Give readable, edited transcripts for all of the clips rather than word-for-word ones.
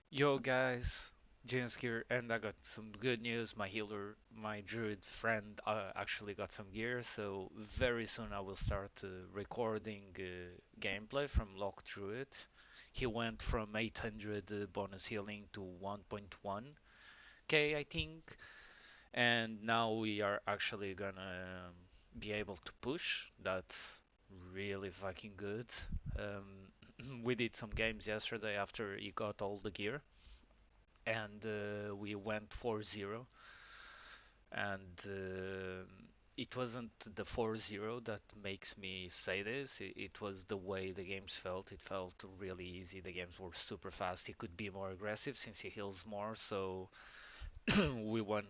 Yo guys, James here, and I got some good news. My healer, my druid friend, actually got some gear, so very soon I will start recording gameplay from Lock Druid. He went from 800 bonus healing to 1.1k, I think, and now we are actually gonna be able to push. That's really fucking good. We did some games yesterday after he got all the gear and we went 4-0 and it wasn't the 4-0 that makes me say this. It was the way the games felt. It felt really easy. The games were super fast. He could be more aggressive since he heals more, so we won,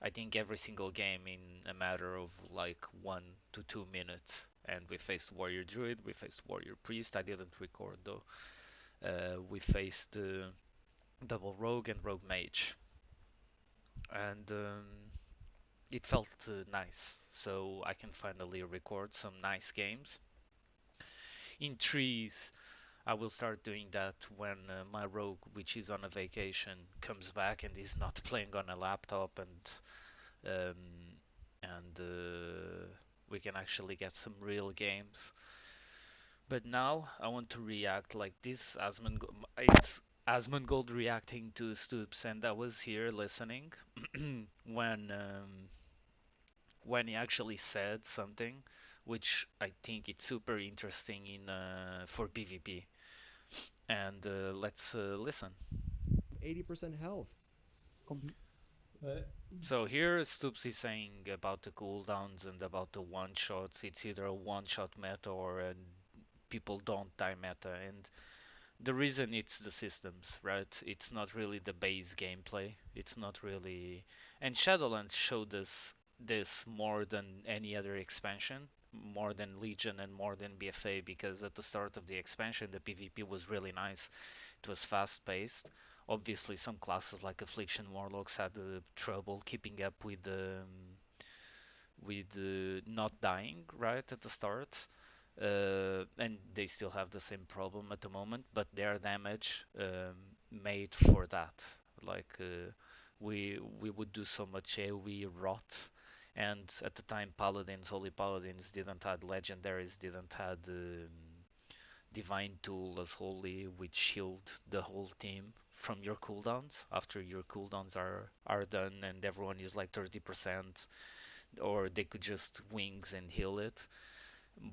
I think, every single game in a matter of like 1 to 2 minutes. And we faced warrior druid, we faced warrior priest. I didn't record though. We faced double rogue and rogue mage, and it felt nice. So I can finally record some nice games. In trees, I will start doing that when my rogue, which is on a vacation, comes back and is not playing on a laptop, um, and we can actually get some real games. But now I want to react like this. It's Asmongold reacting to Stoops, and I was here listening when he actually said something which I think it's super interesting in for PvP. And let's listen. 80% health. Uh, So here Stoops is saying about the cooldowns and about the one shots. It's either a one shot meta or a people don't die meta. And the reason it's the systems, right? It's not really the base gameplay. It's not really. And Shadowlands showed us this more than any other expansion, more than Legion and more than BFA, because at the start of the expansion, the PvP was really nice. It was fast paced. Obviously, some classes like Affliction Warlocks had trouble keeping up with not dying right at the start, and they still have the same problem at the moment, but their damage made for that. Like we would do so much AoE rot, and at the time paladins, holy paladins didn't have legendaries, didn't have divine tool as holy, which healed the whole team from your cooldowns after your cooldowns are done and everyone is like 30%, or they could just wings and heal it.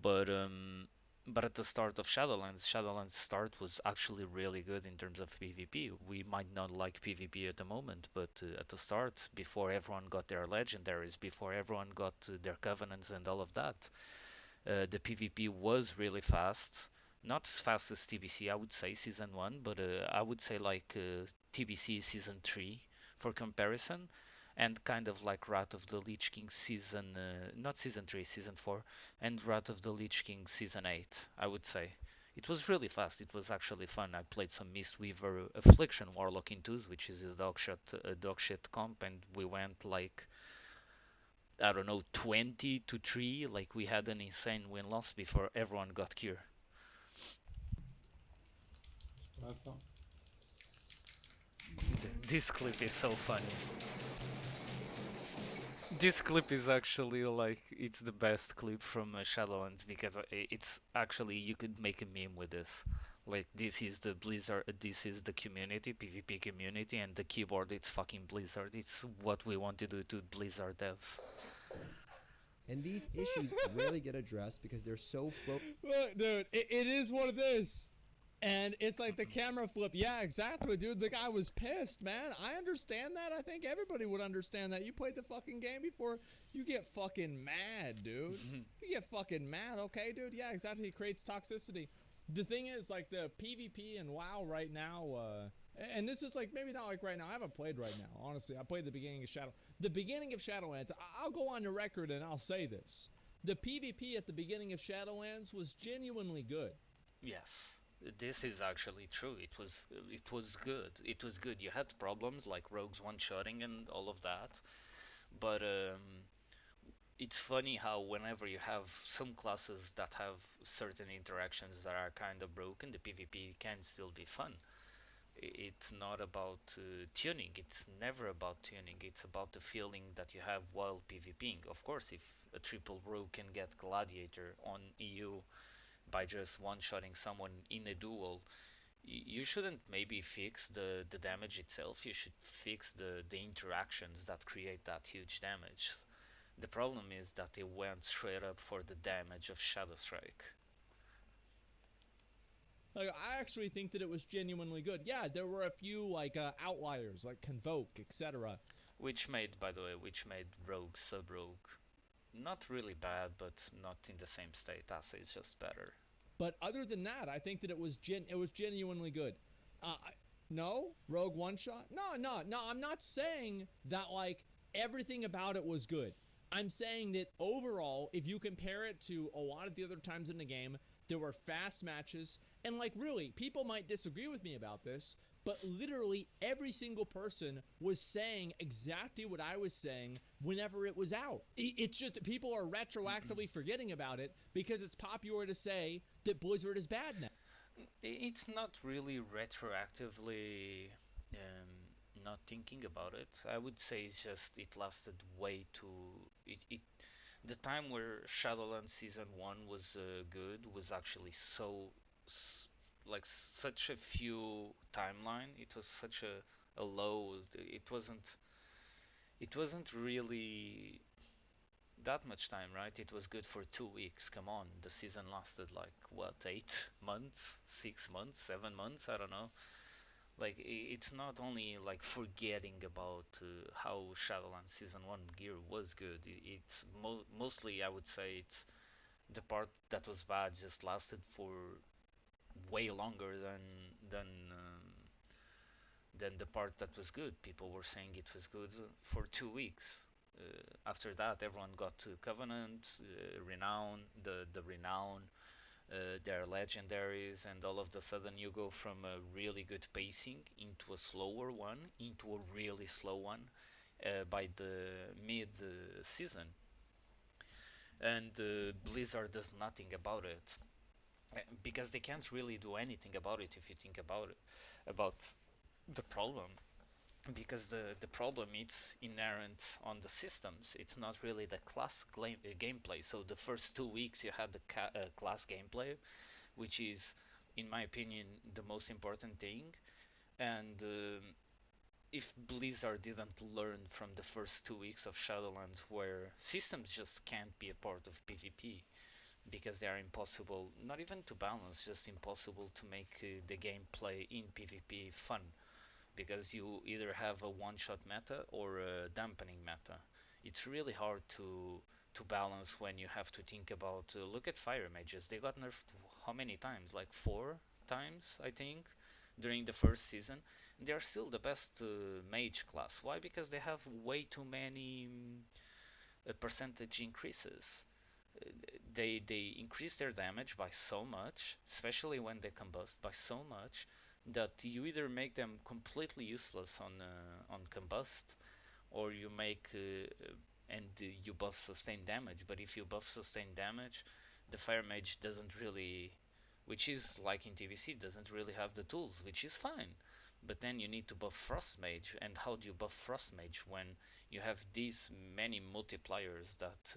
But at the start of Shadowlands start was actually really good in terms of PvP. We might not like PvP at the moment, but at the start, before everyone got their legendaries, before everyone got their covenants and all of that, the PvP was really fast. Not as fast as TBC, I would say season one, but I would say like TBC season three for comparison, and kind of like Wrath of the Lich King season, not season three, season four, and Wrath of the Lich King season eight. I would say it was really fast. It was actually fun. I played some Mistweaver Affliction Warlock in twos, which is a dog shit comp, and we went like I don't know, 20 to 3. Like we had an insane win loss before everyone got cure. Attends. This clip is so funny. This clip is actually like it's the best clip from Shadowlands because it's actually you could make a meme with this. Like this is the Blizzard, this is the community, PvP community, and the keyboard it's fucking Blizzard. It's what we want to do to Blizzard devs. And these issues rarely get addressed because they're so Look, dude, it is what it is. And it's like the camera flip. Yeah, exactly, dude. The guy was pissed, man. I understand that. I think everybody would understand that. You played the fucking game before. You get fucking mad, dude. You get fucking mad, okay, dude? Yeah, exactly. It creates toxicity. The thing is, like, the PvP and WoW right now, and this is like maybe not like right now. I haven't played right now, honestly. I played the beginning of the beginning of Shadowlands. I'll go on the record and I'll say this: the PvP at the beginning of Shadowlands was genuinely good. Yes, this is actually true. It was good. It was good. You had problems like rogues one-shotting and all of that, but it's funny how whenever you have some classes that have certain interactions that are kind of broken, the PvP can still be fun. It's not about tuning. It's never about tuning. It's about the feeling that you have while PvPing. Of course, if a triple rogue can get Gladiator on EU by just one-shotting someone in a duel, you shouldn't maybe fix the damage itself. You should fix the interactions that create that huge damage. The problem is that they went straight up for the damage of Shadow Strike. Like, I actually think that it was genuinely good. Yeah, there were a few like outliers, like Convoke, etc. Which made, by the way, which made Rogue Sub-Rogue not really bad, but not in the same state. Asa is just better. But other than that, I think that it was genuinely good. No, Rogue One Shot. No. I'm not saying that like everything about it was good. I'm saying that overall, if you compare it to a lot of the other times in the game, there were fast matches, and like really, people might disagree with me about this, but literally every single person was saying exactly what I was saying whenever it was out. It's just people are retroactively forgetting about it because it's popular to say that Blizzard is bad now. It's not really retroactively not thinking about it. I would say it's just it lasted way too. The time where Shadowlands Season 1 was good was actually like such a few timeline. It was such a low. It wasn't really that much time, right? It was good for 2 weeks. Come on, the season lasted like what, 8 months, 6 months, 7 months? I don't know. Like it's not only like forgetting about how Shadowlands Season 1 gear was good. It's mostly, I would say, it's the part that was bad just lasted for way longer than the part that was good. People were saying it was good for 2 weeks. After that, everyone got to Covenant, Renown, the Renown, their legendaries, and all of a sudden you go from a really good pacing into a slower one, into a really slow one by the mid season. And Blizzard does nothing about it because they can't really do anything about it if you think about the problem, because the problem is inherent on the systems. It's not really the class gameplay. So the first 2 weeks you had the class gameplay, which is, in my opinion, the most important thing. And if Blizzard didn't learn from the first 2 weeks of Shadowlands, where systems just can't be a part of PvP because they are impossible, not even to balance, just impossible to make the gameplay in PvP fun, because you either have a one-shot meta or a dampening meta. It's really hard to balance when you have to think about. Look at fire mages; they got nerfed how many times? Like 4 times, I think, during the first season. They are still the best mage class. Why? Because they have way too many percentage increases. They increase their damage by so much, especially when they combust, by so much that you either make them completely useless on combust, or you make and you buff sustain damage. But if you buff sustain damage, the fire mage doesn't really, which is like in TBC, doesn't really have the tools, which is fine. But then you need to buff frost mage, and how do you buff frost mage when you have these many multipliers that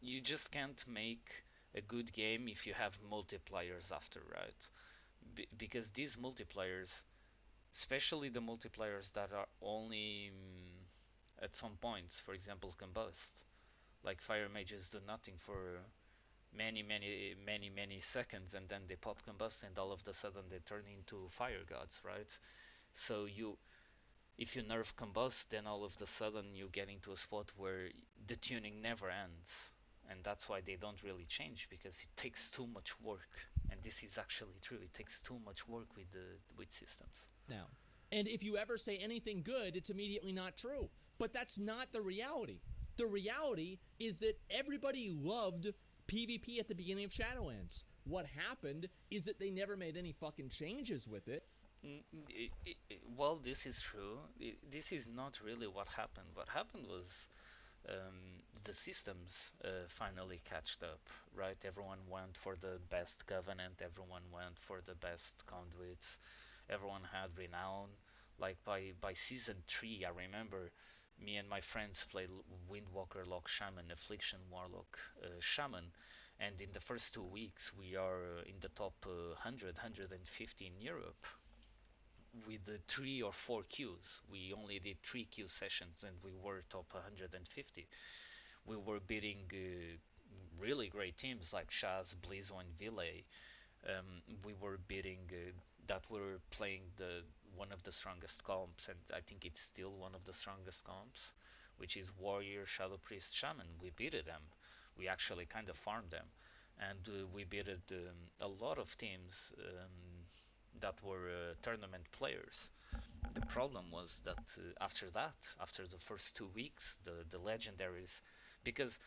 you just can't make a good game if you have multipliers after, right? Because these multipliers, especially the multipliers that are only at some points, for example, combust, like fire mages do nothing for many seconds, and then they pop combust, and all of a sudden they turn into fire gods, right? So if you nerf combust, then all of a sudden you get into a spot where the tuning never ends, and that's why they don't really change, because it takes too much work. And this is actually true. It takes too much work with systems. Now. And if you ever say anything good, it's immediately not true. But that's not the reality. The reality is that everybody loved PvP at the beginning of Shadowlands. What happened is that they never made any fucking changes with it. Well, this is true. This is not really what happened. What happened was the systems finally catched up, right? Everyone went for the best covenant, everyone went for the best conduits, Everyone had renown. Like by season 3, I remember me and my friends played Windwalker Lock Shaman, Affliction Warlock Shaman, and in the first 2 weeks we are in the top 100, in Europe with 3 or 4 queues. We only did 3 queue sessions and we were top 150. We were beating really great teams like Shaz, Blizzo, and Ville. We were beating that were playing the one of the strongest comps, and I think it's still one of the strongest comps, which is Warrior, Shadow Priest, Shaman. We beat them. We actually kind of farmed them, and we beat a lot of teams that were tournament players. The problem was that after that, after the first 2 weeks, the legendaries, because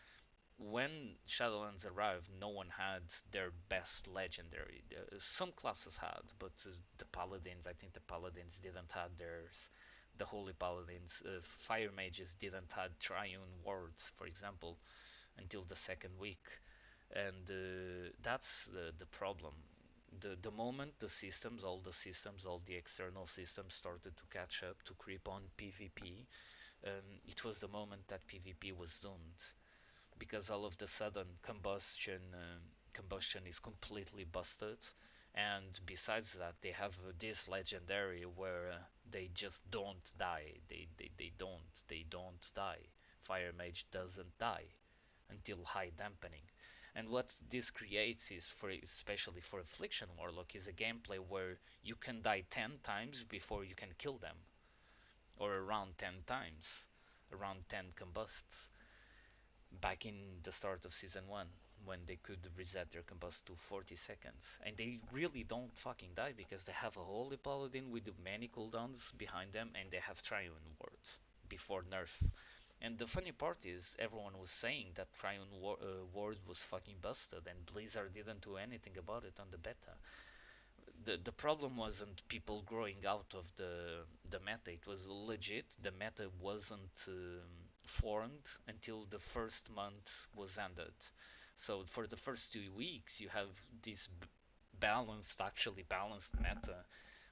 when Shadowlands arrived, no one had their best legendary. Some classes had, but the Paladins, I think the Paladins didn't have theirs. The Holy Paladins, Fire Mages didn't have Triune Wards, for example, until the second week, and that's the problem. The moment all the external systems started to catch up to creep on PvP, it was the moment that PvP was doomed because all of the sudden combustion is completely busted, and besides that they have this legendary where they just don't die. They don't die. Fire mage doesn't die until high dampening. And what this creates is, for especially for affliction warlock, is a gameplay where you can die 10 times before you can kill them, or around 10 times, around 10 combusts, back in the start of season 1, when they could reset their combust to 40 seconds. And they really don't fucking die because they have a holy paladin with many cooldowns behind them, and they have triune wards before nerf. And the funny part is everyone was saying that triune ward was fucking busted, and Blizzard didn't do anything about it on the beta. The problem wasn't people growing out of the meta. It was legit. The meta wasn't formed until the first month was ended. So for the first 2 weeks, you have this actually balanced meta,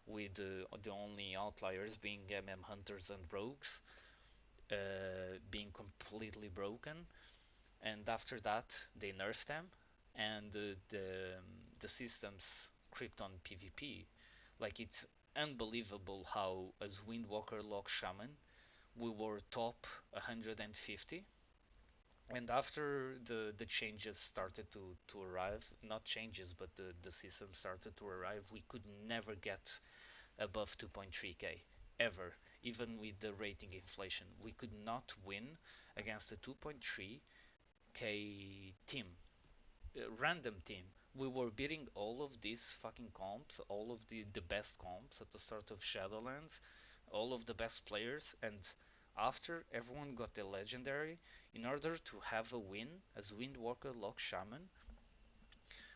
with the only outliers being hunters and rogues being completely broken. And after that, they nerfed them, and the systems crept on PvP. Like, it's unbelievable how, as Windwalker Lock Shaman, we were top 150, and after the changes started to arrive, not changes, but the system started to arrive, we could never get above 2.3k ever. Even with the rating inflation, we could not win against a 2.3k team, random team. We were beating all of these fucking comps, all of the best comps at the start of Shadowlands, all of the best players, and after everyone got the legendary, in order to have a win as Windwalker Lock Shaman,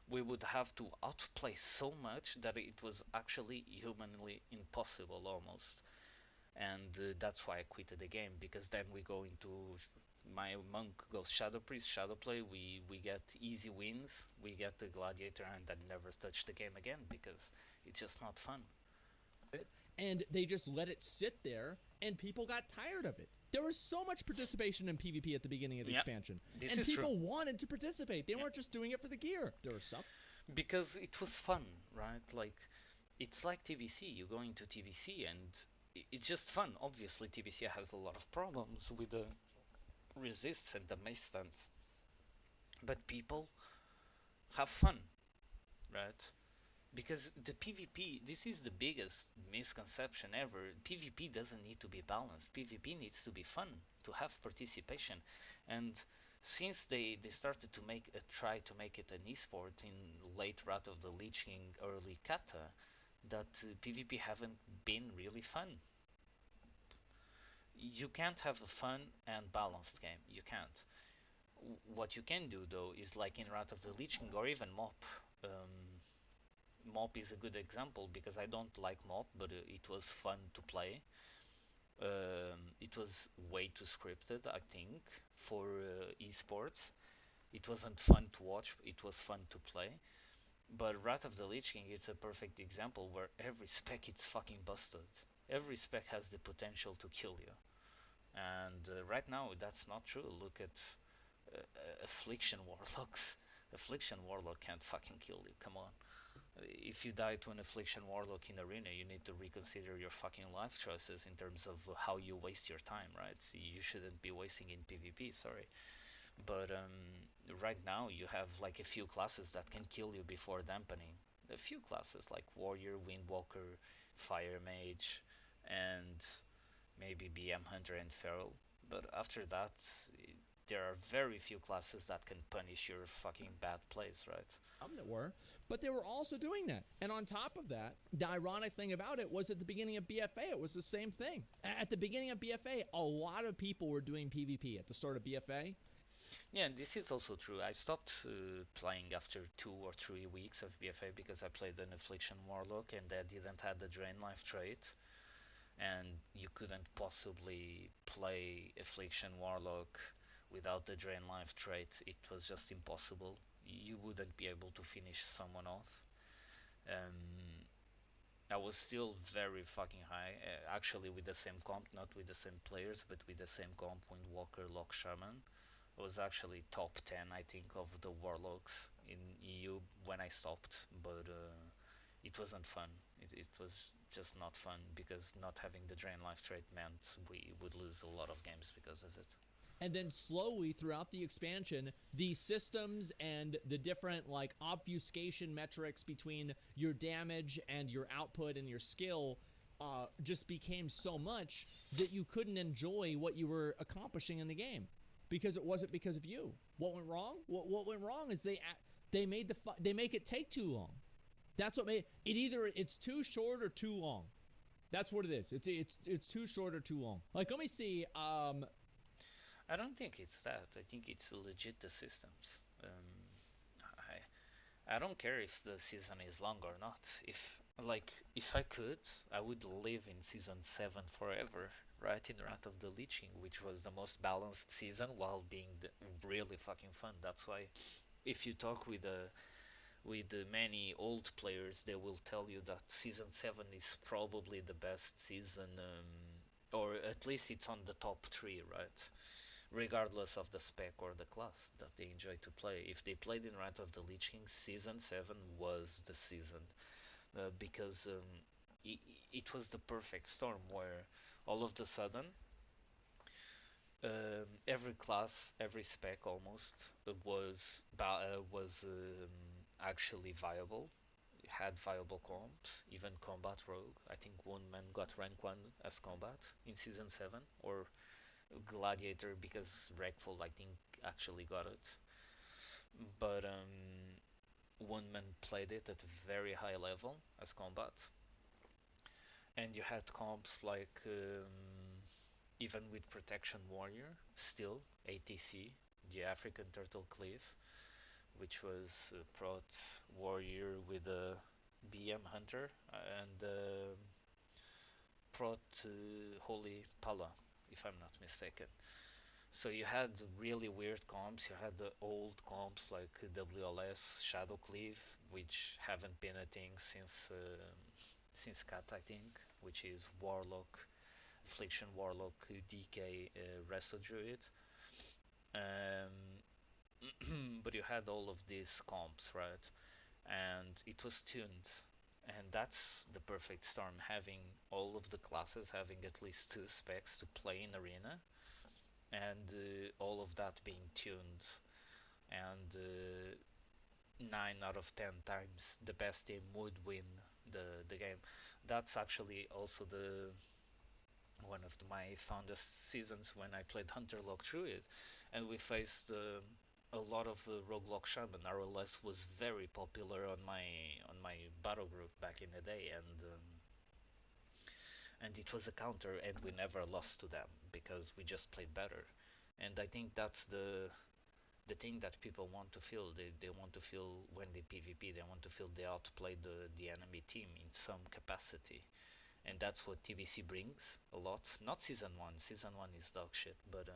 we would have to outplay so much that it was actually humanly impossible almost. And that's why I quitted the game, because then we go into my monk goes shadow priest, shadow play, we get easy wins, we get the gladiator, and then never touch the game again because it's just not fun. And they just let it sit there, and people got tired of it. There was so much participation in PvP at the beginning of the Yeah, expansion, this and is people true. wanted to participate. They Yeah. weren't just doing it for the gear. There were some. Because it was fun, right? Like, it's like TBC. You go into TBC and it's just fun. Obviously, TBC has a lot of problems with the resists and the mace stunts, but people have fun, right? Because the PvP, this is the biggest misconception ever. PvP doesn't need to be balanced. PvP needs to be fun, to have participation. And since they started to try to make it an esport in late Wrath of the Lich King, early Kata, that PvP haven't been really fun. You can't have a fun and balanced game. You can't. What you can do though is like in Wrath of the Lich King or even MOP. MOP is a good example because I don't like MOP, but it was fun to play. It was way too scripted, I think, for esports. It wasn't fun to watch, it was fun to play. But Wrath of the Lich King, it's a perfect example where every spec is fucking busted. Every spec has the potential to kill you. And right now, that's not true. Look at uh, Affliction Warlocks. Affliction Warlock can't fucking kill you. Come on. If you die to an Affliction Warlock in Arena, you need to reconsider your fucking life choices in terms of how you waste your time, right? You shouldn't be wasting in PvP, sorry. But right now, you have like a few classes that can kill you before dampening. A few classes like Warrior, Windwalker, Fire Mage, and maybe BM Hunter and Feral. But after that, there are very few classes that can punish your fucking bad plays, right? That were, but they were also doing that. And on top of that, the ironic thing about it was at the beginning of BFA, it was the same thing. At the beginning of BFA, a lot of people were doing PvP at the start of BFA. Yeah, and this is also true. I stopped playing after 2 or 3 weeks of BFA because I played an Affliction Warlock and I didn't have the Drain Life trait. And you couldn't possibly play Affliction Warlock without the Drain Life trait. It was just impossible. You wouldn't be able to finish someone off. Um, I was still very fucking high, actually with the same comp, not with the same players, but with the same comp, Windwalker, Lock Shaman. I was actually top 10, I think, of the Warlocks in EU when I stopped, but it wasn't fun. It was just not fun because not having the Drain Life trait meant we would lose a lot of games because of it. And then slowly throughout the expansion, the systems and the different like obfuscation metrics between your damage and your output and your skill just became so much that you couldn't enjoy what you were accomplishing in the game because it wasn't because of you. What went wrong? What went wrong is they made they make it take too long. That's what made it. Either it's too short or too long. That's what it is. It's too short or too long. Like let me see. I don't think it's that. I think it's legit the systems. I don't care if the season is long or not. If I could, I would live in season 7 forever, right in Wrath of the Lich King, which was the most balanced season while being really fucking fun. That's why if you talk with many old players, they will tell you that season 7 is probably the best season, or at least it's on the top 3, right? Regardless of the spec or the class that they enjoy to play. If they played in Wrath of the Lich King, season 7 was the season, because it, it was the perfect storm where all of the sudden every class, every spec almost actually viable. It had viable comps, even combat rogue. I think one man got rank 1 as combat in season 7, or gladiator because Wreckful I think actually got it. But one man played it at a very high level as combat, and you had comps like even with Protection Warrior, still ATC, the African Turtle Cleave, which was Prot Warrior with a BM Hunter and Prot Holy Pala, if I'm not mistaken. So you had really weird comps. You had the old comps like WLS, Shadow Cleave, which haven't been a thing since Cat, I think, which is Warlock, Affliction Warlock, DK, Resto Druid. Um, but you had all of these comps, right? And it was tuned. And that's the perfect storm, having all of the classes having at least 2 specs to play in Arena, and all of that being tuned, and 9 out of 10 times the best team would win the game. That's actually also the one of my fondest seasons when I played Hunter Lock Druid, and we faced a lot of Roguelock Shaman. RLS was very popular on my battle group back in the day, and it was a counter, and we never lost to them because we just played better. And I think that's the thing that people want to feel. They want to feel when they PvP, they want to feel they outplayed the enemy team in some capacity. And that's what TBC brings a lot. Not season 1, season 1 is dog shit, but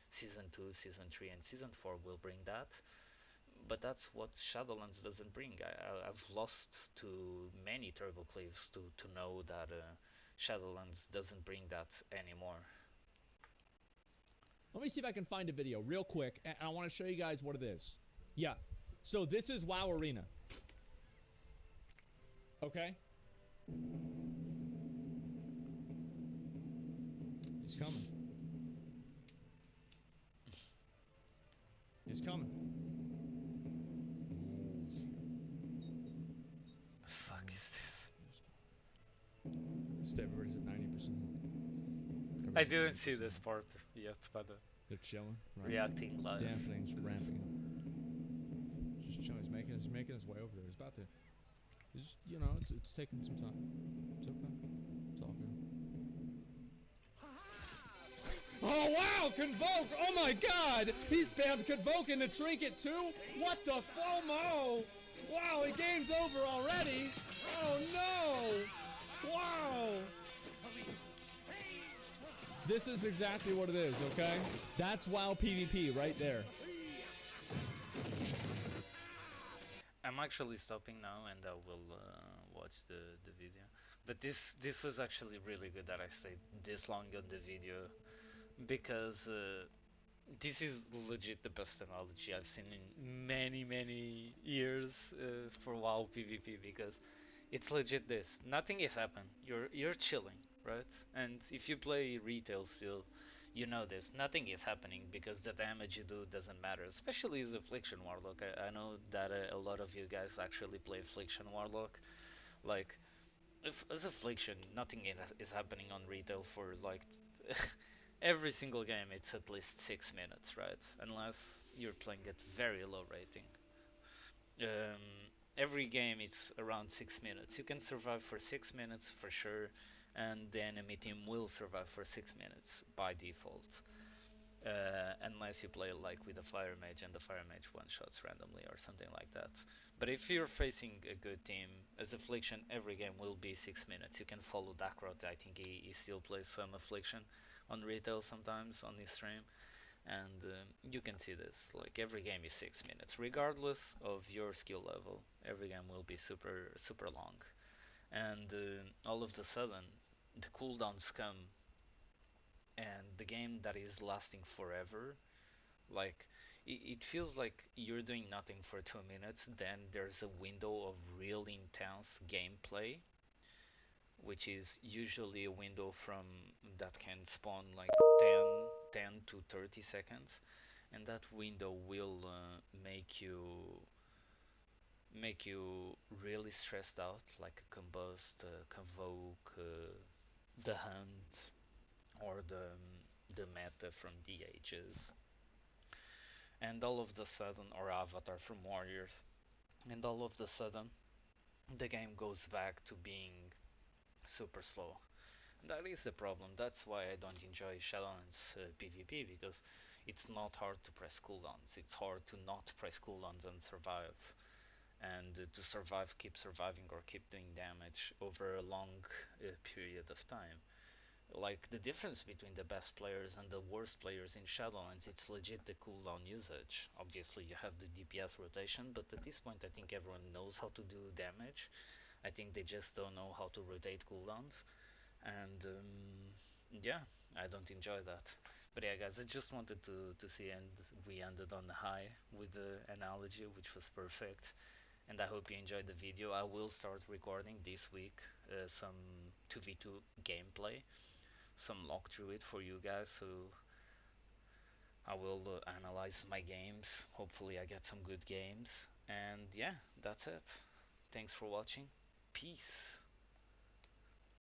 season 2, season 3, and season 4 will bring that. but that's what Shadowlands doesn't bring. I've lost to many Turbo Cliffs to know that Shadowlands doesn't bring that anymore. Let me see if I can find a video real quick, and I want to show you guys what it is. Yeah. So this is WoW Arena. Okay? He's coming. He's coming. Fuck is this? Everybody's at 90%. I didn't see this part yet, but They're chilling. Right? reacting live. Dampening's to this. ramping up. Just chilling. He's making his way over there. He's about to. He's, you know, it's taking some time. It's okay. It's all good. Oh wow, Convoke! Oh my God! He spammed Convoke into Trinket too. What the FOMO? Wow, the game's over already. Oh no! Wow! This is exactly what it is, okay? That's WoW PvP right there. I'm actually stopping now, and I will watch the video. But this was actually really good that I stayed this long on the video, because this is legit the best analogy I've seen in many years for WoW PvP, because it's legit this. Nothing has happened. You're chilling, right? And if you play retail still, you know this. Nothing is happening because the damage you do doesn't matter. Especially as Affliction Warlock. I know that a lot of you guys actually play Affliction Warlock. Like, if, as Affliction, nothing is happening on retail for like every single game. It's at least 6 minutes, right? Unless you're playing at very low rating. Um, every game it's around 6 minutes. You can survive for 6 minutes for sure, and the enemy team will survive for 6 minutes by default. Unless you play like with a fire mage and the fire mage one shots randomly or something like that. But if you're facing a good team, as Affliction, every game will be 6 minutes. You can follow Dakrot. I think he still plays some Affliction on retail sometimes on his stream, and you can see this. Like every game is 6 minutes, regardless of your skill level. Every game will be super long, and all of a sudden, the cooldowns come and the game that is lasting forever, like it feels like you're doing nothing for 2 minutes, then there's a window of real intense gameplay, which is usually a window from that can spawn like 10 to 30 seconds, and that window will make you really stressed out, like a combust, convoke, the hunt, or the meta from the ages, and all of the sudden, or Avatar from Warriors, and all of the sudden, the game goes back to being super slow. That is the problem. That's why I don't enjoy Shadowlands PvP, because it's not hard to press cooldowns. It's hard to not press cooldowns and survive. And to survive, keep surviving or keep doing damage over a long period of time. Like the difference between the best players and the worst players in Shadowlands, it's legit the cooldown usage. Obviously you have the DPS rotation, but at this point I think everyone knows how to do damage. I think they just don't know how to rotate cooldowns, and yeah, I don't enjoy that. But yeah, guys, I just wanted to see, and we ended on a high with the analogy, which was perfect. And I hope you enjoyed the video. I will start recording this week some 2v2 gameplay, some walk through it for you guys. So I will analyze my games. Hopefully, I get some good games. And yeah, that's it. Thanks for watching. Peace.